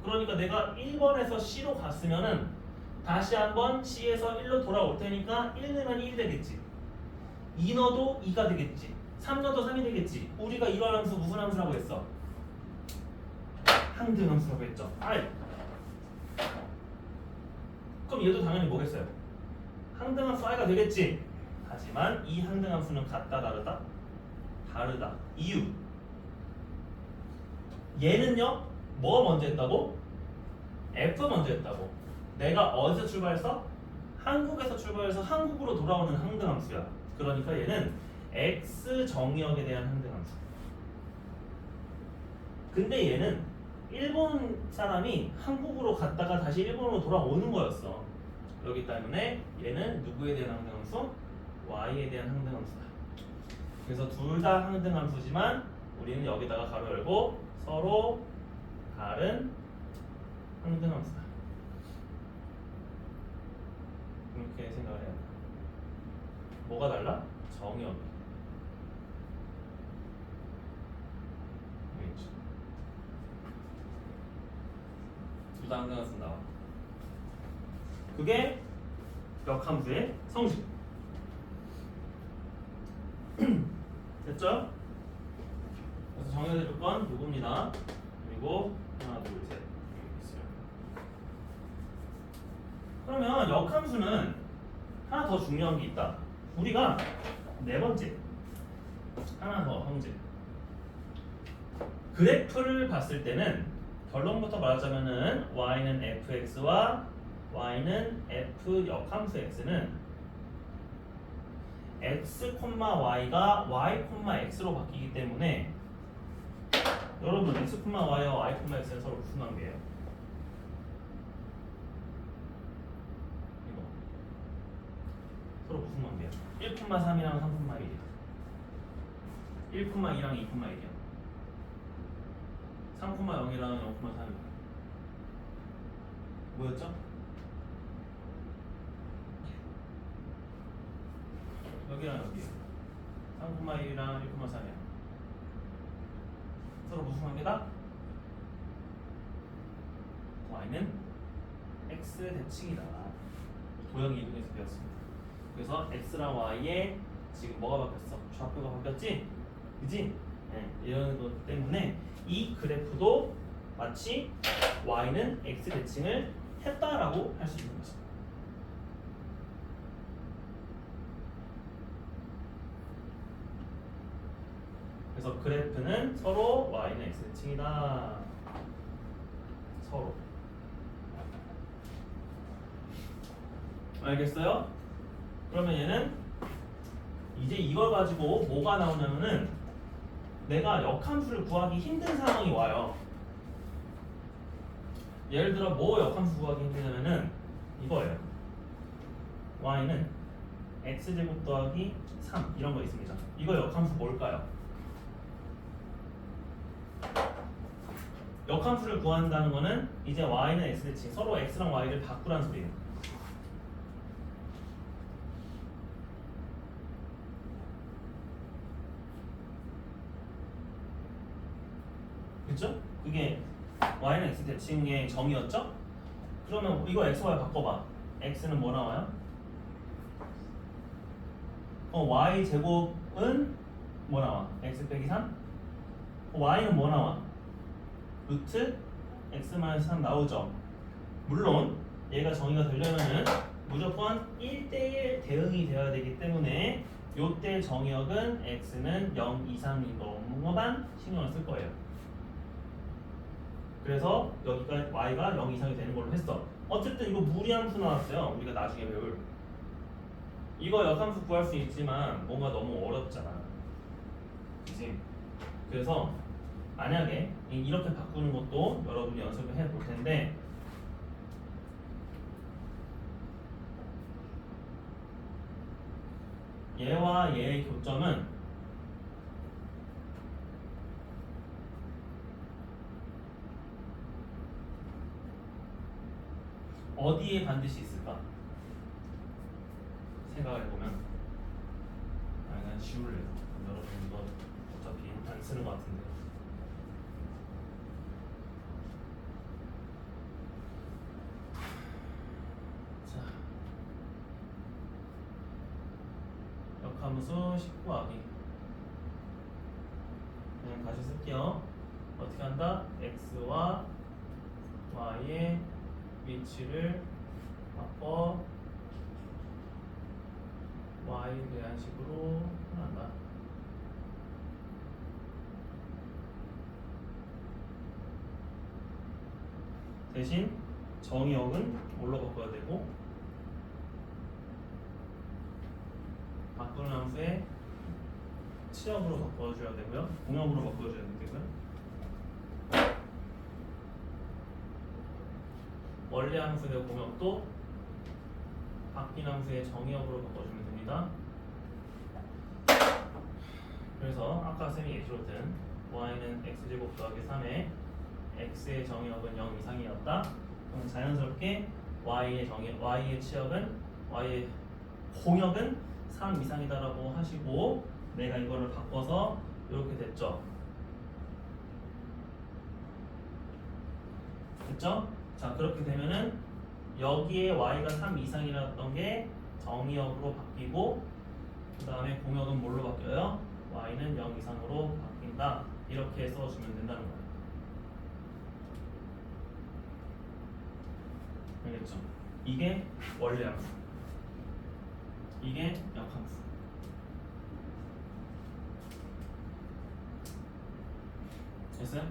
그러니까 내가 1번에서 C로 갔으면은 다시 한번 C에서 1로 돌아올 테니까 1 넣으면 1이 되겠지. 2 넣어도 2가 되겠지. 3 넣어도 3이 되겠지. 우리가 이런 함수 무슨 함수라고 했어? 항등함수라고 했죠. 그럼 얘도 당연히 뭐겠어요? 항등함수 I가 되겠지. 하지만 이 항등함수는 같다 다르다? 다르다. 이유. 얘는요, 뭐 먼저 했다고? F 먼저 했다고. 내가 어디서 출발했어? 한국에서 출발해서 한국으로 돌아오는 항등함수야. 그러니까 얘는 X 정역에 대한 항등함수. 근데 얘는 일본 사람이 한국으로 갔다가 다시 일본으로 돌아오는 거였어. 그렇기 때문에 얘는 누구에 대한 항등함수? Y에 대한 항등함수다. 그래서 둘 다 항등함수지만 우리는 여기다가 가로 열고 서로 다른 항등함수다. 그렇게 생각을 해야 돼. 뭐가 달라? 정역이. 알겠죠? 둘 다 항등함수 나와. 그게 역함수의 성질. 됐죠? 그래서 정해야 될 건 요겁니다. 그리고 하나, 둘, 셋 이렇게 있어요. 그러면 역함수는 하나 더 중요한 게 있다. 우리가 네 번째 하나 더 형제. 그래프를 봤을 때는 결론부터 말하자면은 y는 fx와 y는 f 역함수 x는 x, y가 y, x로 바뀌기 때문에 여러분 x, y와 y, x는 서로 무슨 관계예요? 이거 서로 무슨 관계야? 1,3이랑 3,1이야. 1,2랑 2,1이야. 3,0이랑 0,3이야. 뭐였죠? 여기랑 여기 3,1이랑 1,3이야. 서로 무슨 관계다? y는 x 대칭이다. 도형 이동에서 배웠습니다. 그래서 x랑 y에 지금 뭐가 바뀌었어? 좌표가 바뀌었지? 그지? 네, 이런 것 때문에 이 그래프도 마치 y는 x 대칭을 했다라고 할 수 있는 거죠. 그래서 그래프는 서로 y는 x 대칭이다. 서로. 알겠어요? 그러면 얘는 이제 이걸 가지고 뭐가 나오냐면은 내가 역함수를 구하기 힘든 상황이 와요. 예를 들어 뭐 역함수 구하기 힘드냐면은 이거예요. y는 x제곱 더하기 3 이런 거 있습니다. 이거 역함수 뭘까요? 역함수를 구한다는 거는 이제 y는 x 대칭 서로 x랑 y를 바꾸라는 소리예요. 그쵸? 그게 y는 x 대칭의 정의였죠? 그러면 이거 x, y 바꿔봐. x는 뭐 나와요? y 제곱은 뭐 나와? x 빼기 3? y는 뭐 나와? 루트 x-3 나오죠? 물론 얘가 정의가 되려면은 무조건 1대1 대응이 되어야 되기 때문에 요때 정의역은 x는 0 이상인 것만 신경을 쓸 거예요. 그래서 여기가 y가 0 이상이 되는 걸로 했어. 어쨌든 이거 무리함수 나왔어요. 우리가 나중에 배울. 이거 역함수 구할 수 있지만 뭔가 너무 어렵잖아. 그치? 그래서 만약에 이렇게 바꾸는 것도 여러분이 연습을 해볼 텐데 얘와 얘의 교점은 어디에 반드시 있을까? 생각해보면 그냥 지울래요. 여러분 이거 어차피 안 쓰는 것 같은데 자 역함수 19하기 그냥 다시 쓸게요. 어떻게 한다? x와 y의 위치를 바꿔 y에 대한 식으로 한다. 대신 정의역은 뭘로 바꿔야 되고 바꾸는 함수의 치역으로 바꿔줘야 되고요. 공역으로 바꿔줘야 되고요. 원래 함수의 공역도 바뀐 함수의 정의역으로 바꿔주면 됩니다. 그래서 아까 쌤이 예시로든 y는 x제곱 더하기 3에 x의 정의역은 0 이상이었다. 그럼 자연스럽게 y의 치역은 y의 공역은 3 이상이다라고 하시고 내가 이거를 바꿔서 이렇게 됐죠. 됐죠? 자 그렇게 되면은 여기에 y가 3 이상이라던 게 정의역으로 바뀌고 그 다음에 공역은 뭘로 바뀌어요? y는 0 이상으로 바뀐다. 이렇게 써주면 된다는 거예요. 알겠죠? 이게 원래 함수, 이게 역함수. 됐어요?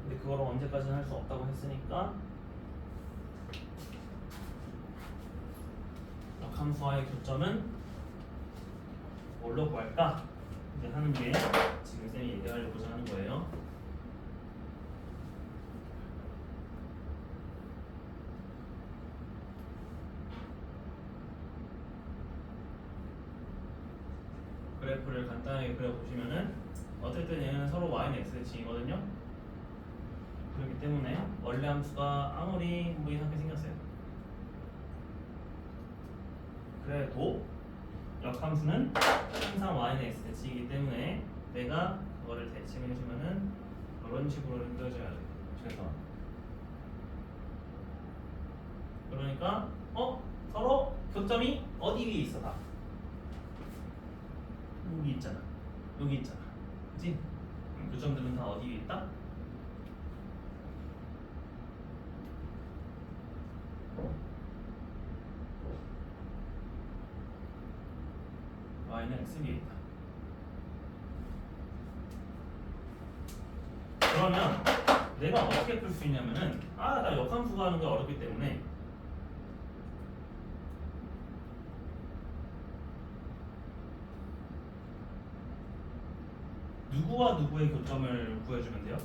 근데 그걸 언제까지는 할 수 없다고 했으니까 역함수와의 교점은 뭘로 구할까? 이제 하는 게 지금 쌤이 얘기하려고자 하는 거예요. 그래프를 간단하게 그려보시면은 어쨌든 얘는 서로 y는 x의 징이거든요. 그렇기 때문에 원래 함수가 아무리 뭐 이상하게 생겼어요. 그래도 역함수는 항상 y는 x의 징이기 때문에 내가 그거를 대칭을 해주면은 이런 식으로 그려줘야 돼요. 그래서 그러니까 서로 교점이 어디 위에 있어 다 여기 있잖아. 여기 있잖아. 그치? 교점들은 다 어디 위에 있다? y는 x 위에 있다. 그러면 내가 어떻게 풀 수 있냐면은 나 역함수 가는 게 어렵기 때문에 누구와 누구의 교점을 구해주면 돼요?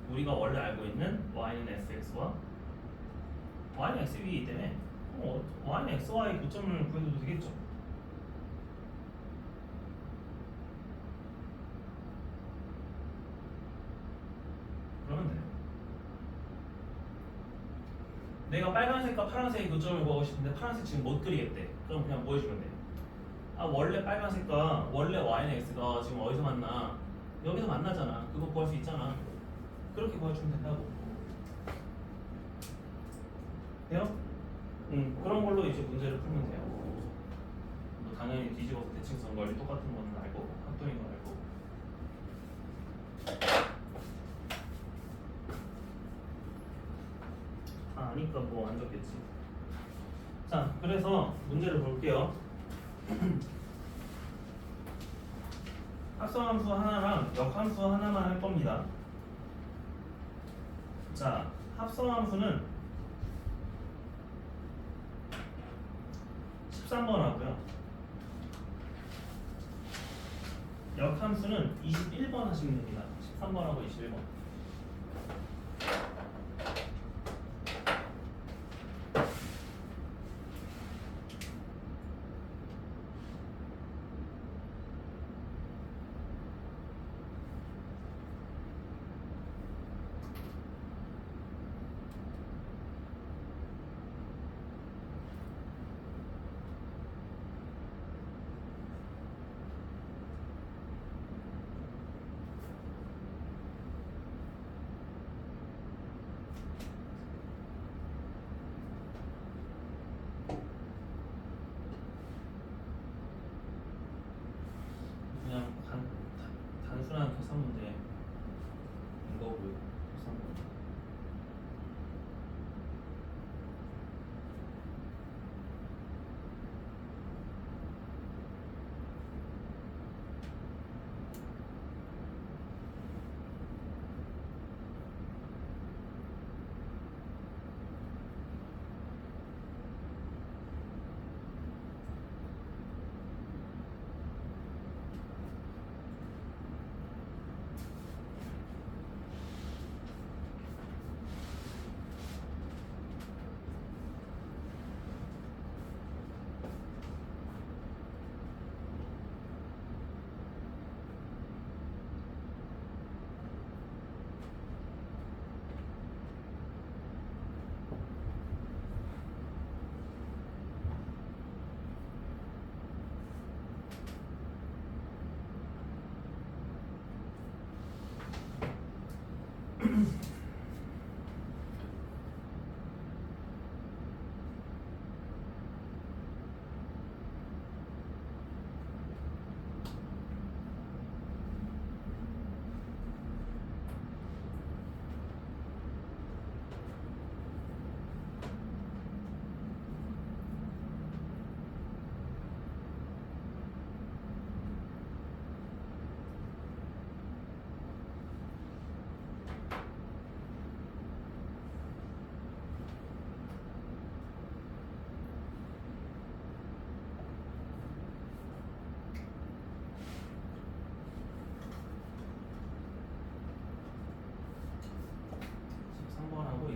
우리가 원래 알고 있는 y는 sx와 y는 x 위이기 때문에 y는 x와의 교점을 구해도 되겠죠. 그러면 돼요. 내가 빨간색과 파란색의 교점을 구하고 싶은데 파란색 지금 못 그리겠대. 그럼 그냥 뭐 해주면 돼? 원래 빨간색과 원래 y는 x가 지금 어디서 만나? 여기서 만나잖아. 그거 구할 수 있잖아. 그렇게 구해주면 된다고. 돼요? 그런 걸로 이제 문제를 풀면 돼요. 뭐 당연히 뒤집어서 대칭성 원리 똑같은 거는 알고 합동인 거 알고. 아니까 뭐 안 적겠지. 자, 그래서 문제를 볼게요. 합성함수 하나랑 역함수 하나만 할 겁니다. 자, 합성함수는 13번 하고요. 역함수는 21번 하시면 됩니다. 13번하고 21번. 그냥 단순한 계산 문제인 거고요. 계산 문제.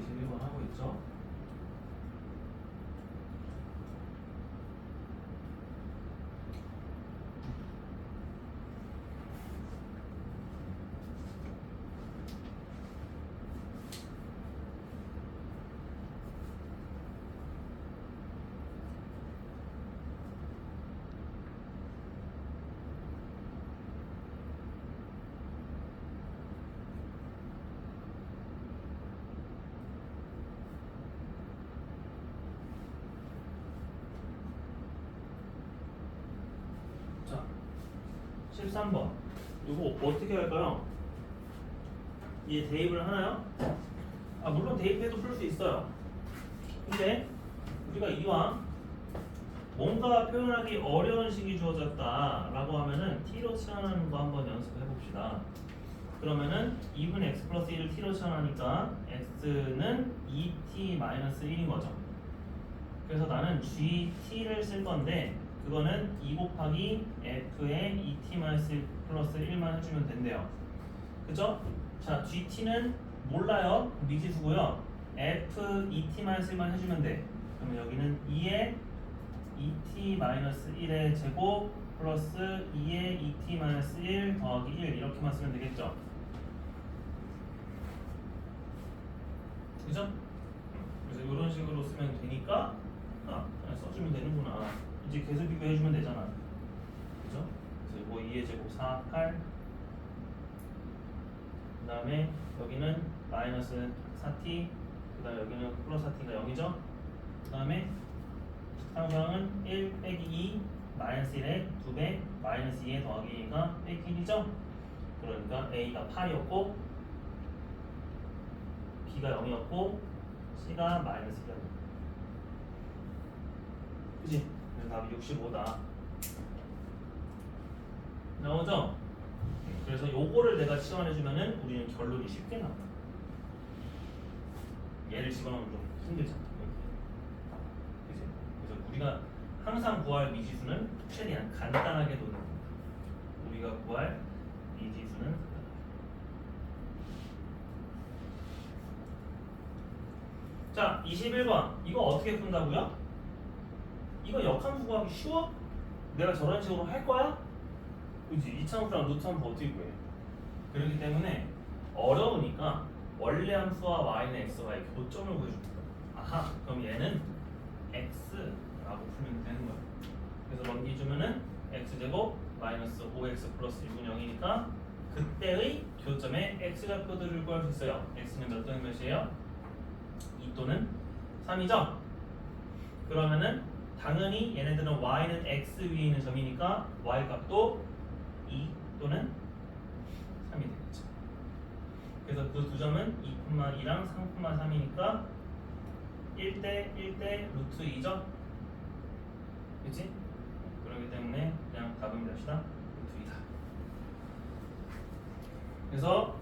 21번 하고 있죠. 자, 13번. 이거 어떻게 할까요? 얘 대입을 하나요? 아, 물론 대입해도 풀 수 있어요. 근데 우리가 이왕 뭔가 표현하기 어려운 식이 주어졌다 라고 하면은 t로 치환하는 거 한번 연습해 봅시다. 그러면은 2분의 x 플러스 1을 t로 치환하니까 x는 2t-1인 거죠. 그래서 나는 gt를 쓸 건데 그거는 2 곱하기 f에 2t-1 플러스 1만 해주면 된대요. 그죠? 자, gt는 몰라요. 미지수고요. f 2t-1만 해주면 돼. 그러면 여기는 2에 2t-1의 제곱 플러스 2에 2t-1 더하기 1 이렇게만 쓰면 되겠죠? 그죠? 그래서 이런 식으로 쓰면 되니까 그냥 써주면 되는구나. 이제 계속 비교해주면 되잖아. 그죠? 그래서 뭐 2의 제곱 4, 8 그 다음에 여기는 마이너스 4t 그 다음에 여기는 플러스 4t가 0이죠? 그 다음에 상수항은 1 빼기 2 마이너스 1에 2배 마이너스 2에 더하기 2가 빼기 1이죠? 그러니까 A가 8이었고 B가 0이었고 C가 마이너스 1이었고 그치? 그래서 답이 65다 나오죠? 그래서 요거를 내가 치환해주면은 우리는 결론이 쉽게 나와. 얘를 집어넣으면 좀 힘들잖아. 그치? 그래서 우리가 항상 구할 미지수는 최대한 간단하게 놓는 겁니다. 우리가 구할 미지수는 자, 21번 이거 어떻게 푼다고요? 이거 역함수 구하기 쉬워? 내가 저런 식으로 할 거야? 그치? 이차함수랑 루트함수 어떻게 구해? 그렇기 때문에 어려우니까 원래 함수와 y는 x와의 교점을 구해줍니다. 아하, 그럼 얘는 x라고 풀면 되는 거야. 그래서 넘기주면은 x제곱 마이너스 5x 플러스 6은 0이니까 그때의 교점에 x좌표들을 구할 수 있어요. x는 몇 또는 몇이에요? 2 또는 3이죠? 그러면은 당연히 얘네들은 y는 x 위에 있는 점이니까 y 값도 2 또는 3이 되겠죠. 그래서 그 두 점은 2,2랑 3,3이니까 1대 1대 루트 2죠? 그치? 그렇기 때문에 그냥 답은 몇이다? 루트 2다. 그래서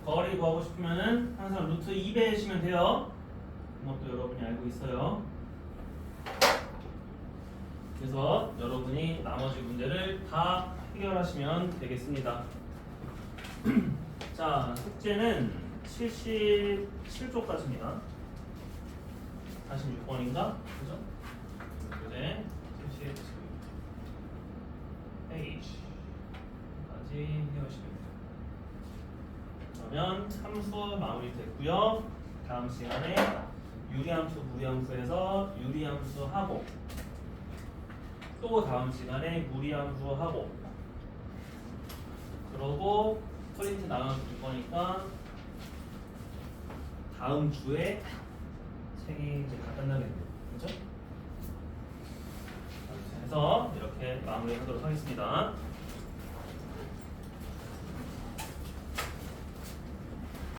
거리 구하고 싶으면은 항상 루트 2배 하시면 돼요. 그것도 여러분이 알고 있어요. 그래서 여러분이 나머지 문제를 다 해결하시면 되겠습니다. 자, 숙제는 77쪽까지입니다. 46번인가? 그죠? 문제 77페이지까지 해오시면 돼요. 그러면 함수 마무리됐고요. 다음 시간에 유리함수, 무리함수에서 유리함수하고 또 다음 시간에 무리함수하고 그러고 프린트 나눠줄 거니까 다음 주에 책이 이제 다 끝나겠네요. 그렇죠? 그래서 이렇게 마무리하도록 하겠습니다.